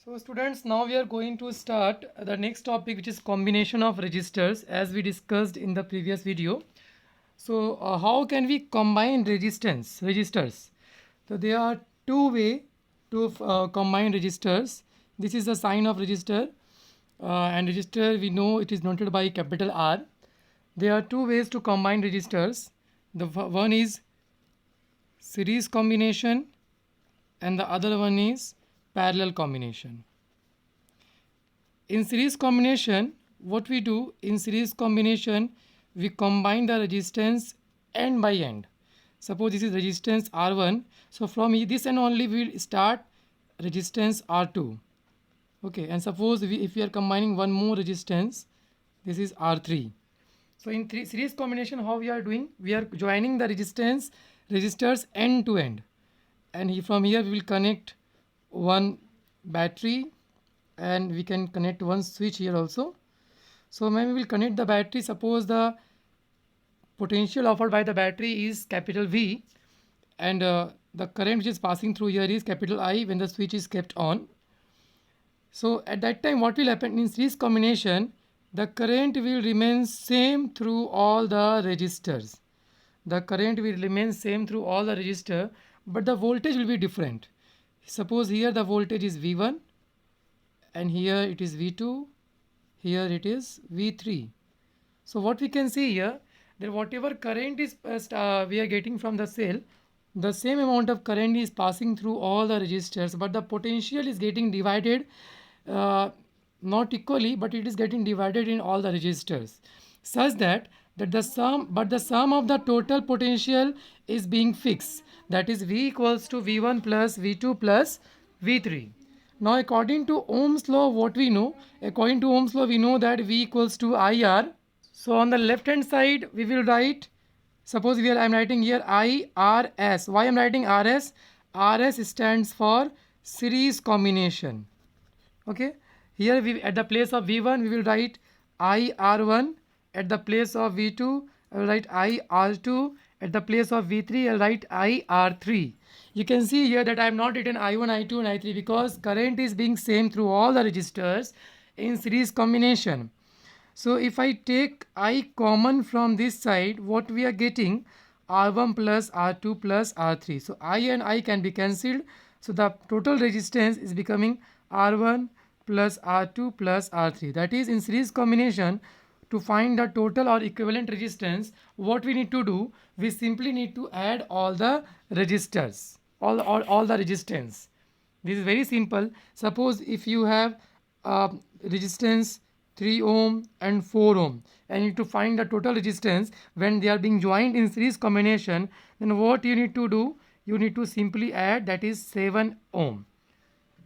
So students, now we are going to start the next topic, which is combination of registers, as we discussed in the previous video. So how can we combine registers? So there are two way to combine registers. This is the sign of register, and register we know it is noted by capital R. There are two ways to combine registers. The one is series combination and the other one is parallel combination. In series combination, what we do in series combination, we combine the resistance end by end. Suppose this is resistance R1, so from this end only we will start resistance R2. Okay, and suppose if we are combining one more resistance, this is R3. So in series combination, how we are doing? We are joining the resistors end to end, and from here we will connect one battery, and we can connect one switch here also. So when we will connect the battery, suppose the potential offered by the battery is capital V, and the current which is passing through here is capital I when the switch is kept on. So at that time, what will happen in series combination? The current will remain same through all the registers. The current will remain same through all the register, but the voltage will be different. Suppose here the voltage is V1, and here it is V2, here it is V3. So what we can see here, that whatever current is we are getting from the cell, the same amount of current is passing through all the resistors, but the potential is getting divided, uh, not equally, but it is getting divided in all the resistors, such that the sum of the total potential is being fixed, that is V equals to V1 plus V2 plus V3. Now according to Ohm's law, what we know, according to Ohm's law we know that V equals to IR. So on the left hand side we will write, suppose I am writing here IRS. Why I am writing RS? RS stands for series combination. Okay, here we at the place of V1 we will write IR1, at the place of V2 I will write IR2, at the place of V3 I will write IR3. You can see here that I have not written I1, I2 and I3 because current is being same through all the resistors in series combination. So if I take I common from this side, what we are getting? R1 plus R2 plus R3. So I and I can be cancelled. So the total resistance is becoming R1 plus R2 plus R3. That is, in series combination, to find the total or equivalent resistance, what we need to do? We simply need to add all the resistors, all the resistance. This is very simple. Suppose if you have resistance 3 ohm and 4 ohm, and you need to find the total resistance when they are being joined in series combination, then what you need to do? You need to simply add, that is 7 ohm.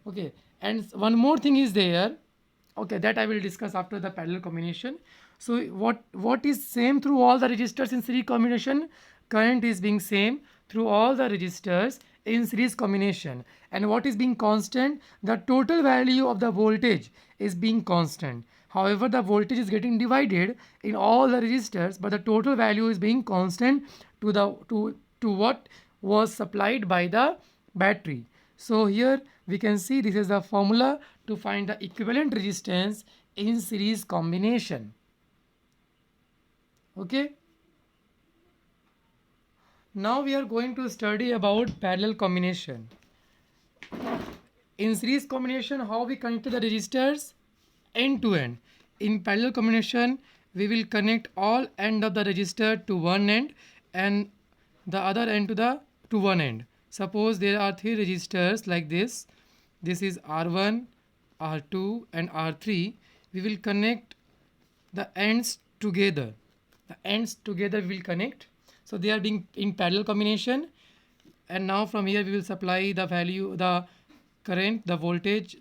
Okay, and one more thing is there. Okay, that I will discuss after the parallel combination. So what is same through all the resistors in series combination? Current is being same through all the resistors in series combination, and what is being constant? The total value of the voltage is being constant. However, the voltage is getting divided in all the resistors, but the total value is being constant to the to what was supplied by the battery. So here we can see this is the formula to find the equivalent resistance in series combination. Okay. Now we are going to study about parallel combination. In series combination, how we connect the resistors? End to end. In parallel combination, we will connect all end of the resistor to one end and the other end to one end. Suppose there are three resistors like this. This is R1, R2 and R3. We will connect the ends together. The ends together we will connect. So they are being in parallel combination, and now from here we will supply the value, the current, the voltage,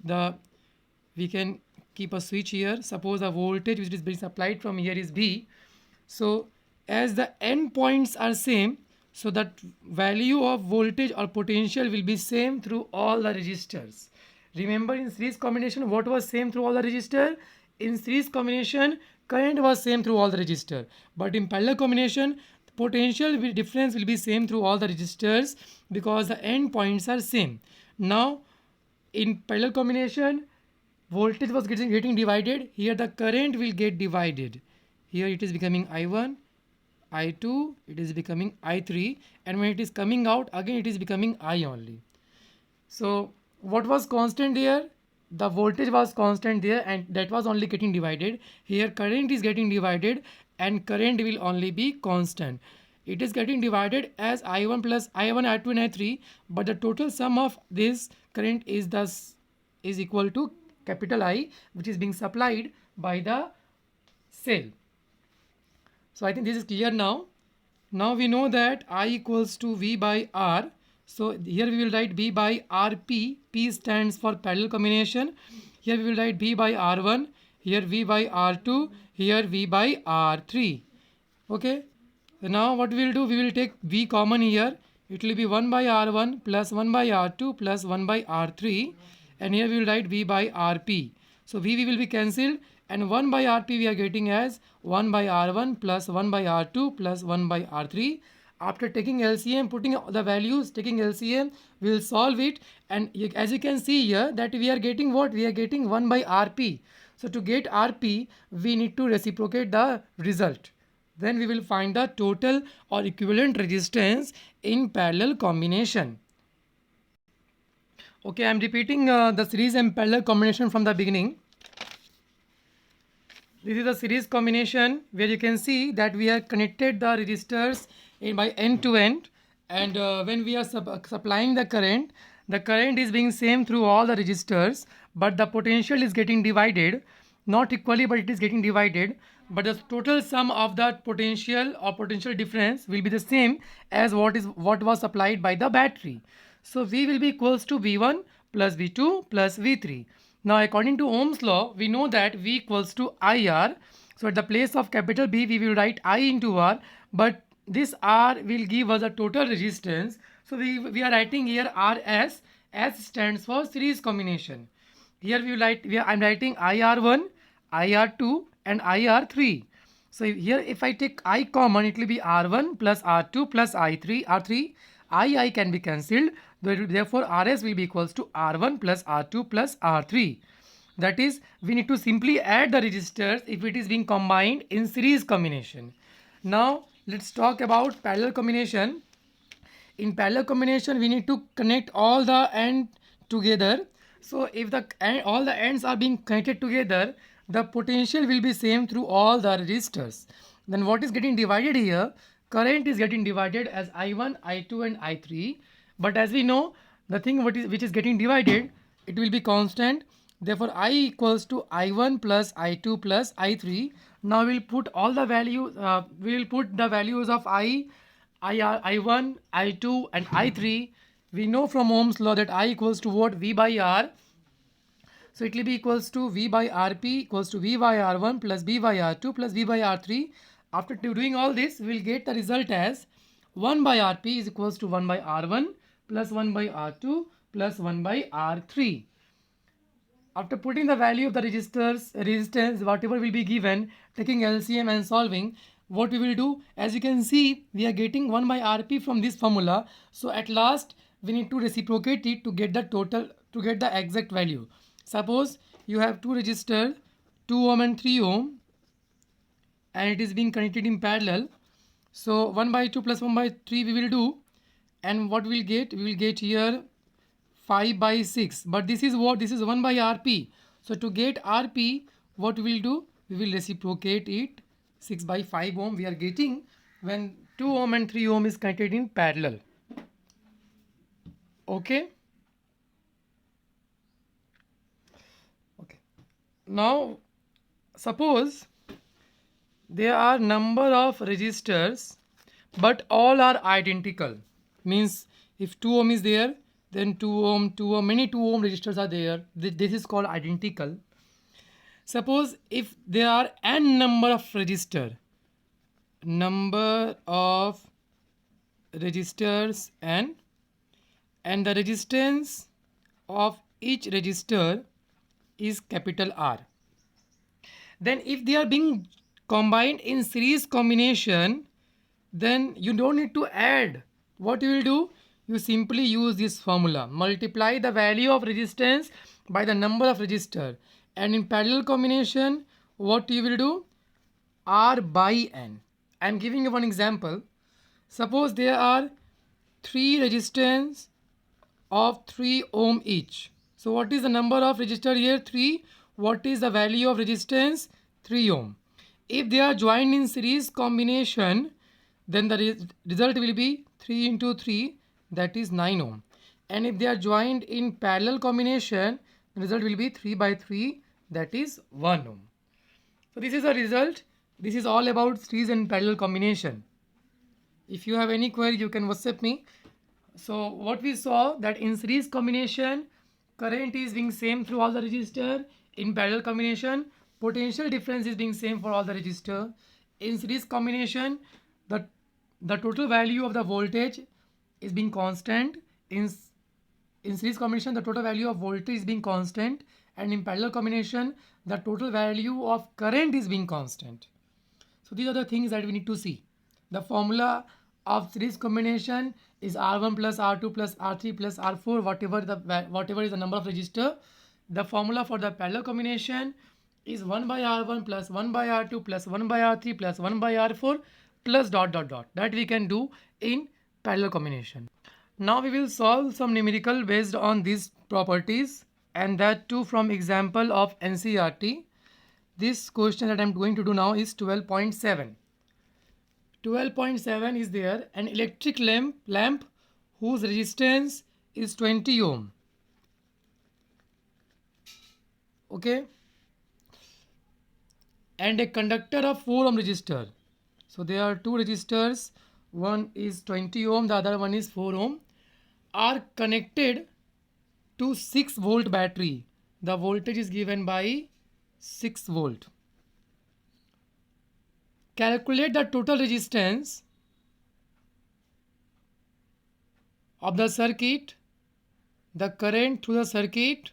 we can keep a switch here. Suppose the voltage which is being supplied from here is B. So as the end points are same, so that value of voltage or potential will be same through all the resistors. Remember, in series combination, what was same through all the resistor? In series combination, current was same through all the resistor, but in parallel combination, potential difference will be same through all the resistors because the end points are same. Now in parallel combination, voltage was getting divided. Here the current will get divided. Here it is becoming I1, I2, it is becoming I3, and when it is coming out again it is becoming I only. So what was constant here? The voltage was constant there, and that was only getting divided. Here current is getting divided and current will only be constant. It is getting divided as I1 plus I1, I2 and I3, but the total sum of this current is thus is equal to capital I, which is being supplied by the cell. So I think this is clear now. Now we know that I equals to V by R. So here we will write V by RP. P stands for parallel combination. Here we will write V by R1. Here V by R2. Here V by R3. Okay. So now what we will do? We will take V common here. It will be 1 by R1 plus 1 by R2 plus 1 by R3. And here we will write V by RP. So V will be cancelled, and 1 by RP we are getting as 1 by R1 plus 1 by R2 plus 1 by R3. After taking LCM, putting the values, taking LCM, we will solve it, and as you can see here that we are getting what? We are getting 1 by RP. So to get RP, we need to reciprocate the result. Then we will find the total or equivalent resistance in parallel combination. Okay, I am repeating the series and parallel combination from the beginning. This is a series combination where you can see that we have connected the resistors by end to end, and when we are supplying the current is being same through all the resistors, but the potential is getting divided, not equally, but it is getting divided. But the total sum of that potential or potential difference will be the same as what was supplied by the battery. So V will be equals to V1 plus V2 plus V3. Now according to Ohm's law, we know that V equals to IR. So at the place of capital B, we will write I into R, but this R will give us a total resistance. So we are writing here RS. S stands for series combination. Here I'm writing IR1, IR2 and IR3. So here if I take I common, it will be R1 plus R2 plus R3. I can be cancelled. Therefore, RS will be equals to R1 plus R2 plus R3. That is, we need to simply add the resistors if it is being combined in series combination. Now, let's talk about parallel combination. In parallel combination, we need to connect all the ends together. So, if all the ends are being connected together, the potential will be same through all the resistors. Then what is getting divided here? Current is getting divided as I1, I2 and I3. But as we know, the thing which is getting divided, it will be constant. Therefore, I equals to I1 plus I2 plus I3. Now we will put all the values. We will put the values of I1, I2 and I3. We know from Ohm's law that I equals to what? V by R. So it will be equals to V by Rp equals to V by R1 plus V by R2 plus V by R3. After doing all this, we will get the result as 1 by Rp is equals to 1 by R1 plus 1 by R2 plus 1 by R3. After putting the value of the resistance, whatever will be given, taking LCM and solving, what we will do, as you can see, we are getting 1 by Rp from this formula. So at last, we need to reciprocate it to get the total, to get the exact value. Suppose you have two resistors, 2 ohm and 3 ohm, and it is being connected in parallel. So 1 by 2 plus 1 by 3 we will do, and what we will get? We will get here 5 by 6. But this is what? This is 1 by Rp. So to get Rp, what we will do? We will reciprocate it. 6 by 5 ohm we are getting when 2 ohm and 3 ohm is connected in parallel. Okay. Now suppose there are number of resistors but all are identical, means if 2 ohm is there, then 2 ohm, many 2 ohm resistors are there. This is called identical. Suppose if there are n number of resistors n, and the resistance of each resistor is capital R. Then if they are being combined in series combination, then you don't need to add. What you will do? you simply use this formula. Multiply the value of resistance by the number of resistor. And in parallel combination, what you will do? R by N. I am giving you one example. Suppose there are 3 resistance of 3 ohm each. So what is the number of resistor here? 3. What is the value of resistance? 3 ohm. If they are joined in series combination, then the result will be 3 into 3, that is 9 ohm. And if they are joined in parallel combination, the result will be 3 by 3, that is 1 ohm. So this is a result. This is all about series and parallel combination. If you have any query, you can WhatsApp me. So what we saw, that in series combination, current is being same through all the resistor. In parallel combination, potential difference is being same for all the resistor. In series combination, the total value of the voltage is being constant. In series combination, the total value of voltage is being constant, and in parallel combination, the total value of current is being constant. So these are the things that we need to see. The formula of series combination is R1 plus R2 plus R3 plus R4, whatever is the number of resistor. The formula for the parallel combination is 1 by R1 plus 1 by R2 plus 1 by R3 plus 1 by R4 plus dot dot dot. That we can do in parallel combination. Now we will solve some numerical based on these properties, and that too from example of NCERT. This question that I am going to do now is 12.7. 12.7 is there, an electric lamp whose resistance is 20 ohm. Okay. And a conductor of 4 ohm resistor. So there are two resistors, one is 20 ohm, the other one is 4 ohm, are connected to 6 volt battery. The voltage is given by 6 volt. Calculate the total resistance of the circuit, the current through the circuit,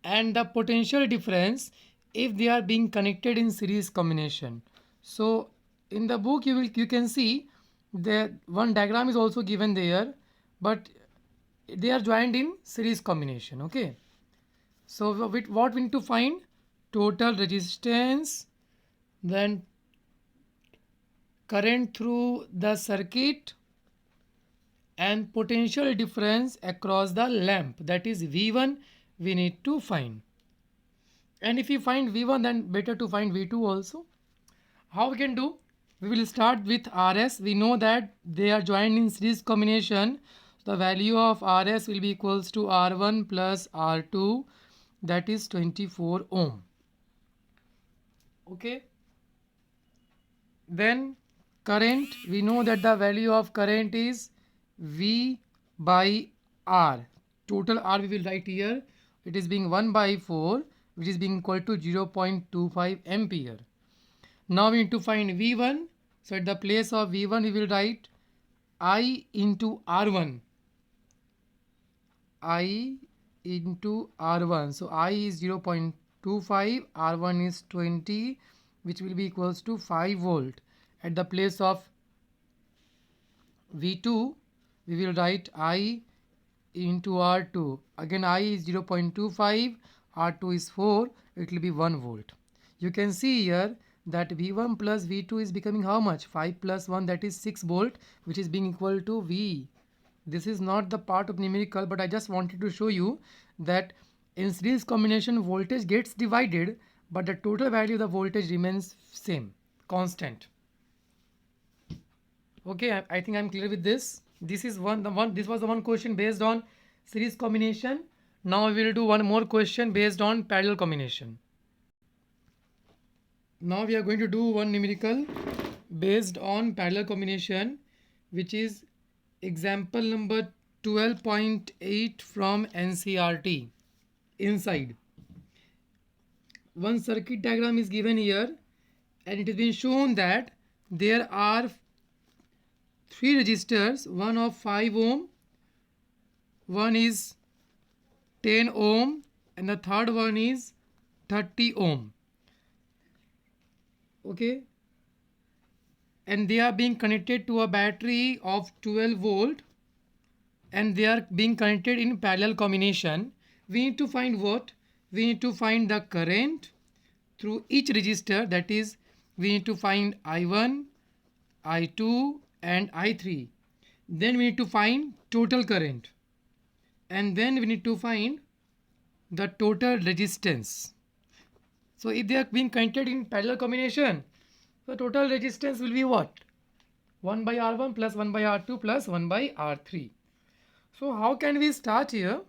and the potential difference if they are being connected in series combination. So in the book you can see that one diagram is also given there, but they are joined in series combination. Okay. So what we need to find? Total resistance, then current through the circuit, and potential difference across the lamp, that is V1 we need to find. And if you find V1, then better to find V2 also. How we can do? We will start with RS. We know that they are joined in series combination. The value of RS will be equals to R1 plus R2, that is 24 ohm. Okay. Then current, we know that the value of current is V by R. Total R we will write here. It is being 1 by 4, which is being equal to 0.25 ampere. Now we need to find V1. So at the place of V1 we will write I into R1. I into R1. So I is 0.25, R1 is 20, which will be equals to 5 volt. At the place of V2 we will write I into R2. Again I is 0.25, R2 is 4, it will be 1 volt. You can see here that V1 plus V2 is becoming how much? 5 plus 1, that is 6 volt, which is being equal to V. This is not the part of numerical, but I just wanted to show you that in series combination voltage gets divided, but the total value of the voltage remains same, constant. Okay, I think I'm clear with this. This was the one question based on series combination. Now we will do one more question based on parallel combination. Now we are going to do one numerical based on parallel combination, which is example number 12.8 from NCERT. Inside, one circuit diagram is given here, and it has been shown that there are 3 resistors, one of 5 ohm, one is 10 ohm, and the third one is 30 ohm. Okay, and they are being connected to a battery of 12 volt, and they are being connected in parallel combination, we need to find what? We need to find the current through each register, that is we need to find I1, I2 and I3. Then we need to find total current, and then we need to find the total resistance. So if they are being connected in parallel combination, the total resistance will be what? 1 by R1 plus 1 by R2 plus 1 by R3. So how can we start here?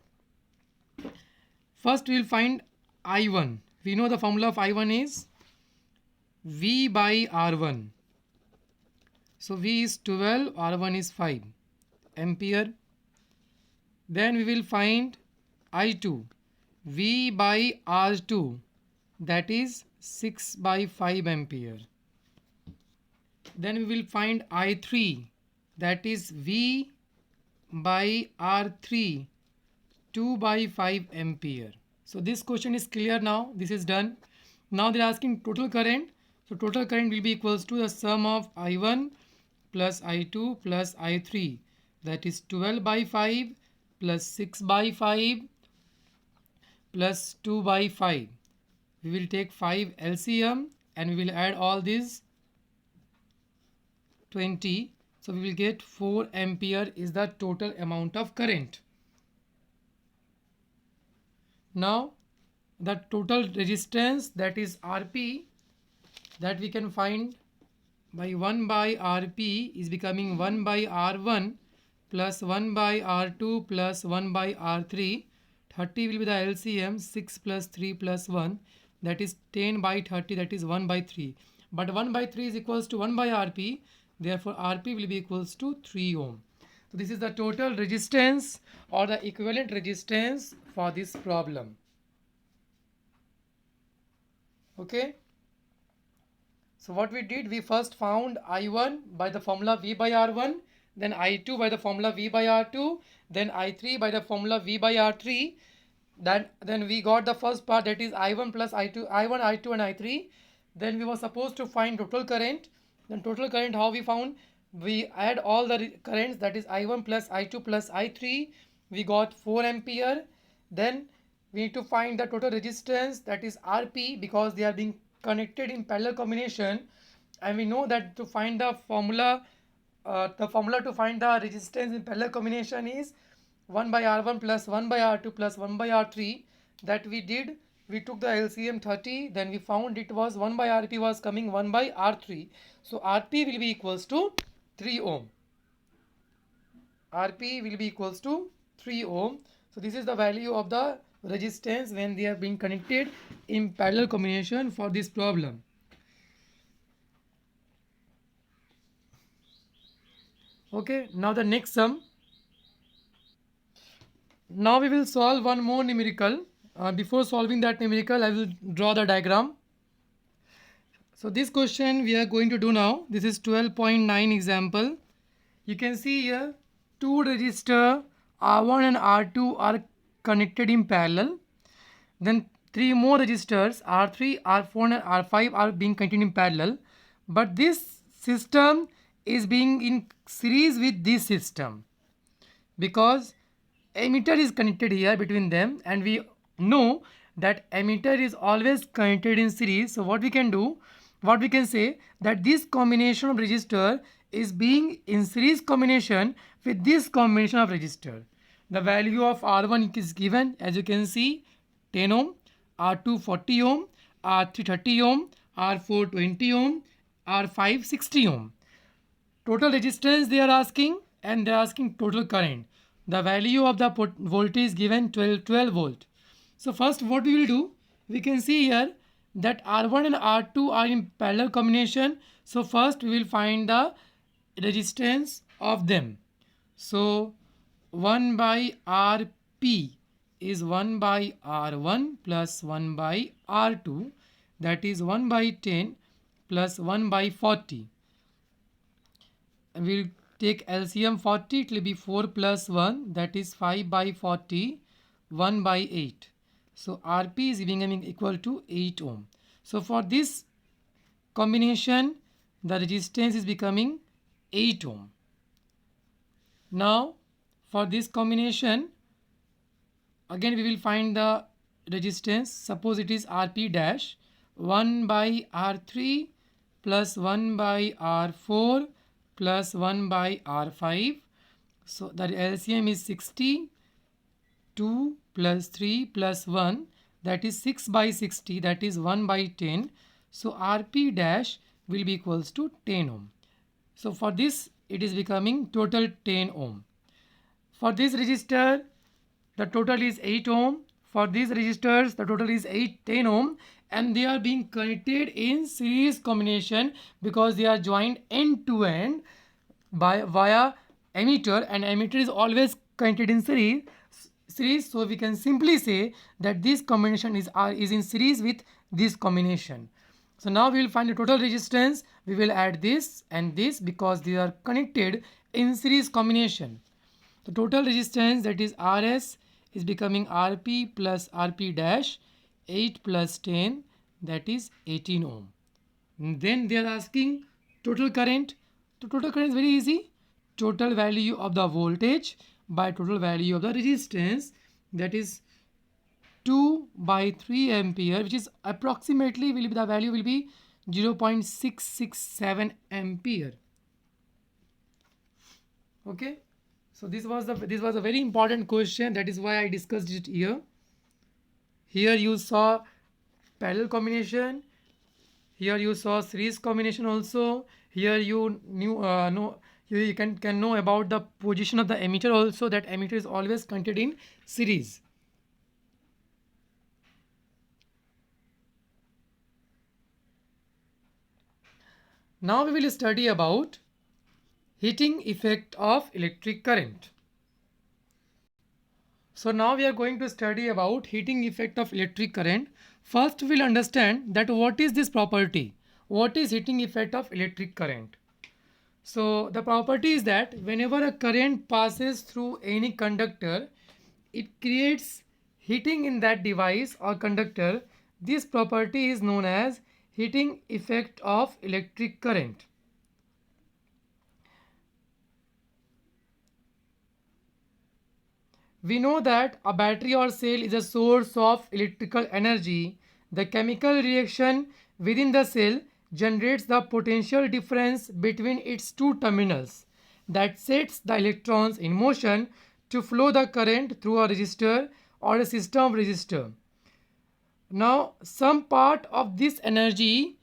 First we will find I1. We know the formula of I1 is V by R1. So V is 12, R1 is 5 ampere. Then we will find I2. V by R2, that is 6 by 5 ampere. Then we will find I3, that is V by R3, 2 by 5 ampere. So this question is clear now. This is done. Now they are asking total current. So total current will be equals to the sum of I1 plus I2 plus I3, that is 12 by 5 plus 6 by 5 plus 2 by 5. We will take 5 LCM and we will add all these 20. So we will get 4 ampere is the total amount of current. Now the total resistance, that is Rp, that we can find by 1 by Rp is becoming 1 by R1 plus 1 by R2 plus 1 by R3. 30 will be the LCM, 6 plus 3 plus 1, that is 10 by 30, that is 1 by 3. But 1 by 3 is equals to 1 by Rp, therefore Rp will be equals to 3 ohm. So this is the total resistance or the equivalent resistance for this problem. Okay. So what we did, we first found I1 by the formula V by R1, then I2 by the formula V by R2, then I3 by the formula V by R3. Then we got the first part, that is I1 plus I2, I1, I2 and I3. Then we were supposed to find total current. Then total current, how we found? We add all the currents, that is I1 plus I2 plus I3. We got 4 ampere. Then we need to find the total resistance, that is Rp, because they are being connected in parallel combination, and we know that to find the formula to find the resistance in parallel combination is 1 by R1 plus 1 by R2 plus 1 by R3. That we did. We took the LCM 30, then we found it was 1 by Rp was coming 1 by R3. So Rp will be equals to 3 ohm. Rp will be equals to 3 ohm. So this is the value of the resistance when they are being connected in parallel combination for this problem. Okay, now the next sum. Now we will solve one more numerical. Before solving that numerical, I will draw the diagram. So this question we are going to do now. This is 12.9 example. You can see here two resistor R1 and R2 are connected in parallel. Then three more resistors R3, R4 and R5 are being connected in parallel. But this system is being in series with this system, because emitter is connected here between them, and we know that emitter is always connected in series. So what we can do, what we can say, that this combination of resistor is being in series combination with this combination of resistor. The value of R1 is given, as you can see, 10 ohm, R2 40 ohm, R3 30 ohm, R4 20 ohm, R5 60 ohm. Total resistance they are asking, and they are asking total current. The value of the voltage given 12 volt. So first what we will do, we can see here that R1 and R2 are in parallel combination. So first we will find the resistance of them. So 1 by Rp is 1 by R1 plus 1 by R2, that is 1 by 10 plus 1 by 40. And we'll take LCM 40, it will be 4 plus 1, that is 5 by 40, 1 by 8. So Rp is becoming equal to 8 ohm. So for this combination, the resistance is becoming 8 ohm. Now For this combination, again we will find the resistance. Suppose it is Rp dash 1 by R3 plus 1 by R4 plus 1 by R5. So the LCM is 60. 2 plus 3 plus 1, that is 6 by 60, that is 1 by 10. So Rp dash will be equals to 10 ohm. So for this it is becoming total 10 ohm. For this resistor the total is 8 ohm. For these resistors the total is 10 ohm, and they are being connected in series combination because they are joined end to end by via emitter, and emitter is always connected in series. So we can simply say that this combination is in series with this combination. So now we will find the total resistance. We will add this and this because they are connected in series combination. The total resistance, that is Rs, is becoming Rp plus Rp dash 8 plus 10, that is 18 ohm. Then they are asking total current. The total current is very easy. Total value of the voltage by total value of the resistance, that is 2 by 3 ampere, which is approximately will be the value will be 0.667 ampere. Okay, so this was a very important question. That is why I discussed it here. Here you saw parallel combination. Here you saw series combination also. Here you you can know about the position of the emitter also, that emitter is always connected in series. Now we will study about heating effect of electric current. So now we are going to study about heating effect of electric current. First we will understand that what is this property. What is heating effect of electric current? So the property is that whenever a current passes through any conductor, it creates heating in that device or conductor. This property is known as heating effect of electric current. We know that a battery or cell is a source of electrical energy. The chemical reaction within the cell generates the potential difference between its two terminals that sets the electrons in motion to flow the current through a resistor or a system of resistor. Now, some part of this energy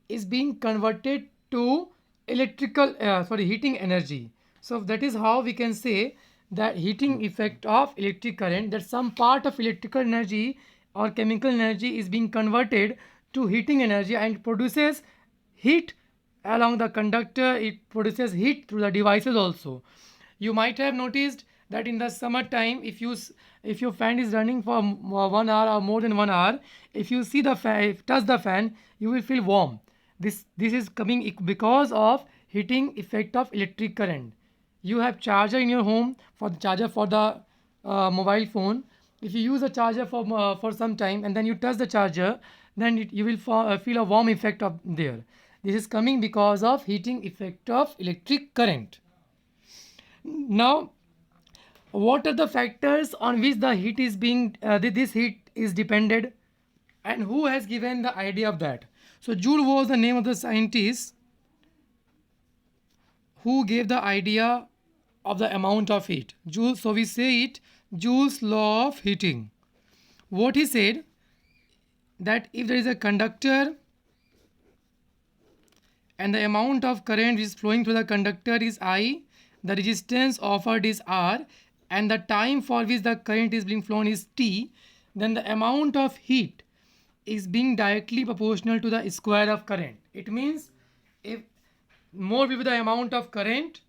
is being converted to heating energy. So that is how we can say that heating effect of electric current, that some part of electrical energy or chemical energy is being converted to heating energy and produces heat along the conductor. It produces heat through the devices also. You might have noticed that in the summertime, if your fan is running for 1 hour or more than 1 hour, if you see the fan, touch the fan, you will feel warm. This is coming because of heating effect of electric current. You have charger in your home, for the charger for the mobile phone. If you use a charger for some time and then you touch the charger, then you will feel a warm effect of there. This is coming because of heating effect of electric current. Now, what are the factors on which the heat is being this heat is depended, and who has given the idea of that? So Joule was the name of the scientist who gave the idea of the amount of heat. Joule, so we say it Joule's law of heating. What he said, that if there is a conductor and the amount of current which is flowing through the conductor is I, the resistance offered is R, and the time for which the current is being flown is T, then the amount of heat is being directly proportional to the square of current. It means if more will be the amount of current,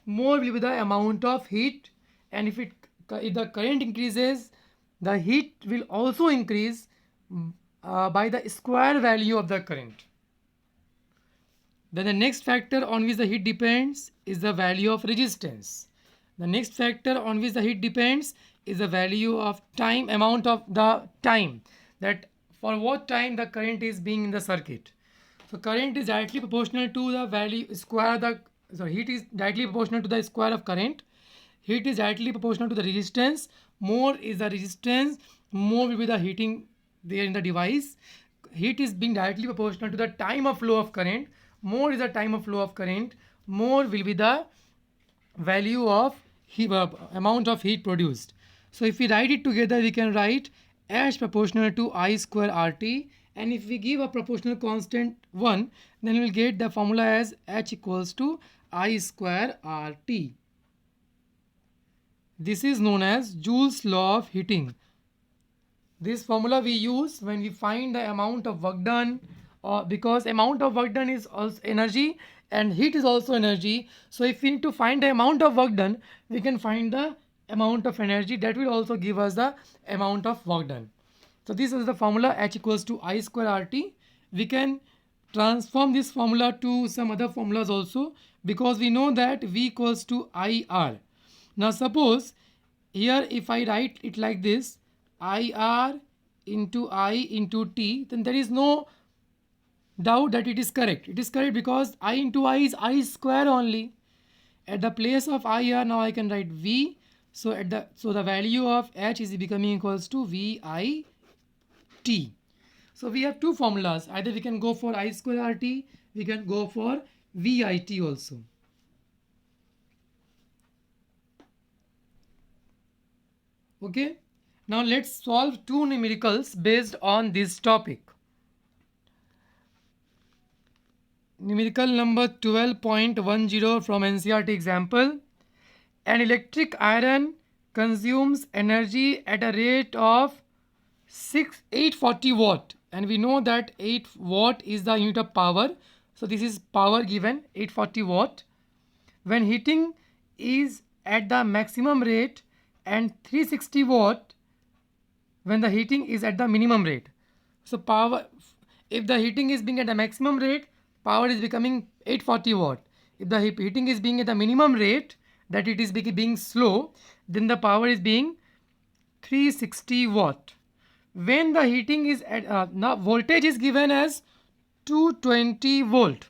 more will be the amount of heat, and if the current increases, the heat will also increase by the square value of the current. Then the next factor on which the heat depends is the value of resistance. The next factor on which the heat depends is the value of time, amount of the time, that for what time the current is being in the circuit. So current is directly proportional to the value square the heat is directly proportional to the square of current. Heat is directly proportional to the resistance. More is the resistance, more will be the heating there in the device. Heat is being directly proportional to the time of flow of current. More is the time of flow of current, more will be the value of amount of heat produced. So if we write it together, we can write H proportional to I square RT, and if we give a proportional constant 1, then we will get the formula as H equals to I square RT. This is known as Joule's law of heating. This formula we use when we find the amount of work done, because amount of work done is also energy and heat is also energy. So if we need to find the amount of work done, we can find the amount of energy, that will also give us the amount of work done. So this is the formula H equals to I square RT. We can transform this formula to some other formulas also, because we know that V equals to IR. Now suppose here if I write it like this, IR into I into T, then there is no doubt that it is correct. It is correct because I into I is I square only. At the place of IR, now I can write V. So the value of H is becoming equals to VIT. So we have two formulas. Either we can go for I square RT, we can go for VIT also. Okay. Now let's solve two numericals based on this topic. Numerical number 12.10 from NCERT example. An electric iron consumes energy at a rate of 840 watt, and we know that 8 watt is the unit of power. So this is power given 840 watt. When heating is at the maximum rate, and 360 watt when the heating is at the minimum rate. So power, if the heating is being at the maximum rate, power is becoming 840 watt. If the heating is being at the minimum rate, that it is being slow, then the power is being 360 watt. When the heating is at now voltage is given as 220 volt.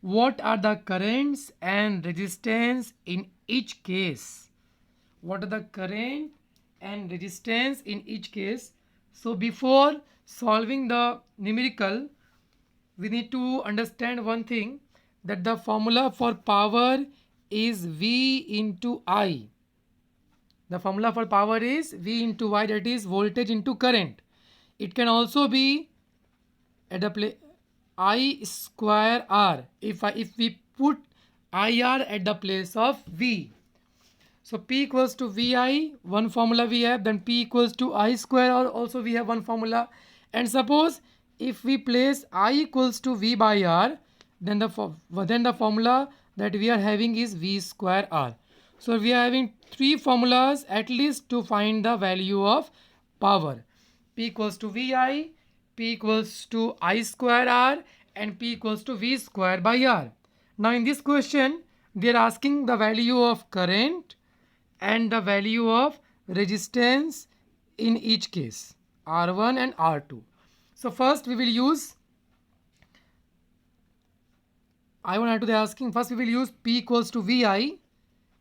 What are the currents and resistance in each case? What are the current and resistance in each case? So before solving the numerical, we need to understand one thing, that the formula for power is V into I. The formula for power is V into I, that is voltage into current. It can also be at the I square R if we put IR at the place of V. So P equals to VI, one formula we have, then P equals to I square, or also we have one formula. And suppose if we place I equals to V by R, then the formula that we are having is V square R. So we are having three formulas at least to find the value of power. P equals to VI, P equals to I square R, and P equals to V square by R. Now in this question, they are asking the value of current and the value of resistance in each case, R1 and R2. So first we will use I1 R2, they are asking, first we will use P equals to VI.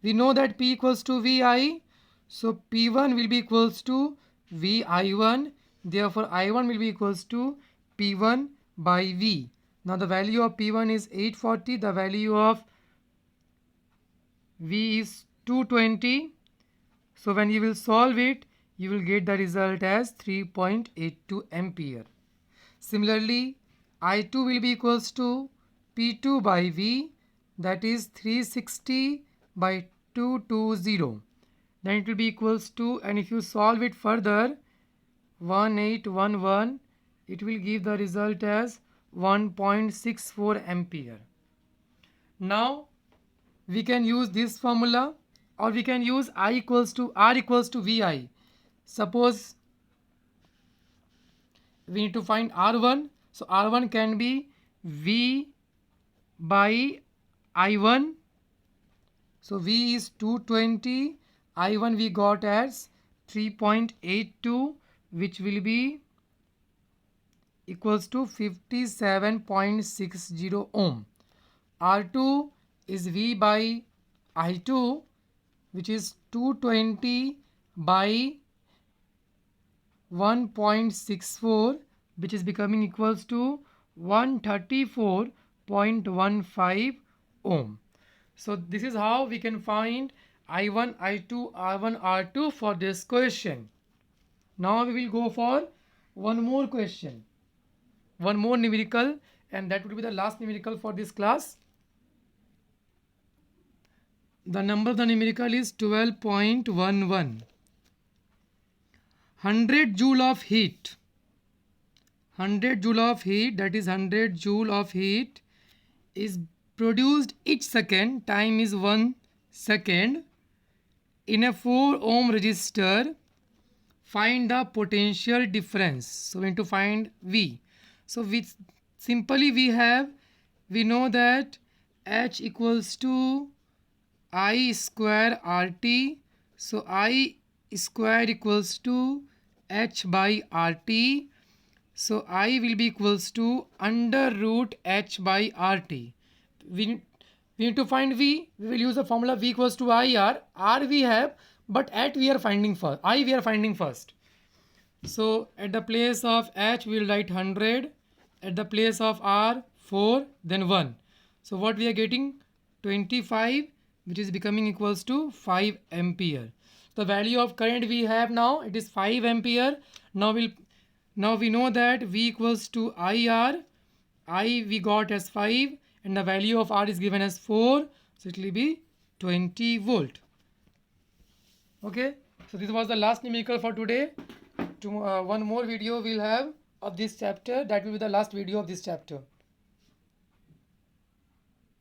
We know that P equals to VI, so P1 will be equals to VI1, therefore I1 will be equals to P1 by V. Now the value of P1 is 840, the value of V is 220. So when you will solve it, you will get the result as 3.82 ampere. Similarly, I2 will be equals to P2 by V, that is 360 by 220. Then it will be equals to, and if you solve it further, 1811, it will give the result as 1.64 ampere. Now we can use this formula, or we can use R equals to VI. Suppose we need to find R1, so R1 can be V by I1. So V is 220, I1 we got as 3.82, which will be equals to 57.60 ohm. R2 is V by I2, which is 220 by 1.64, which is becoming equals to 134.15 ohm. So this is how we can find I1, I2, R1, R2 for this question. Now we will go for one more question, one more numerical, and that would be the last numerical for this class. The number of the numerical is 12.11. 100 joule of heat, 100 joule of heat, that is 100 joule of heat is produced each second, time is 1 second, in a 4 ohm resistor. Find the potential difference. So we need to find V. So we know that H equals to I square RT. So I square equals to H by RT. So I will be equals to under root H by RT. We need to find V. We will use the formula V equals to IR. R we have, but at we are finding first. I we are finding first. So at the place of H we will write 100. At the place of R 4, then 1. So what we are getting? 25, which is becoming equals to 5 ampere. The value of current we have now, it is 5 ampere. Now we know that V equals to IR. I we got as 5 and the value of R is given as 4. So it will be 20 volt. Okay. So this was the last numerical for today. One more video we'll have of this chapter. That will be the last video of this chapter.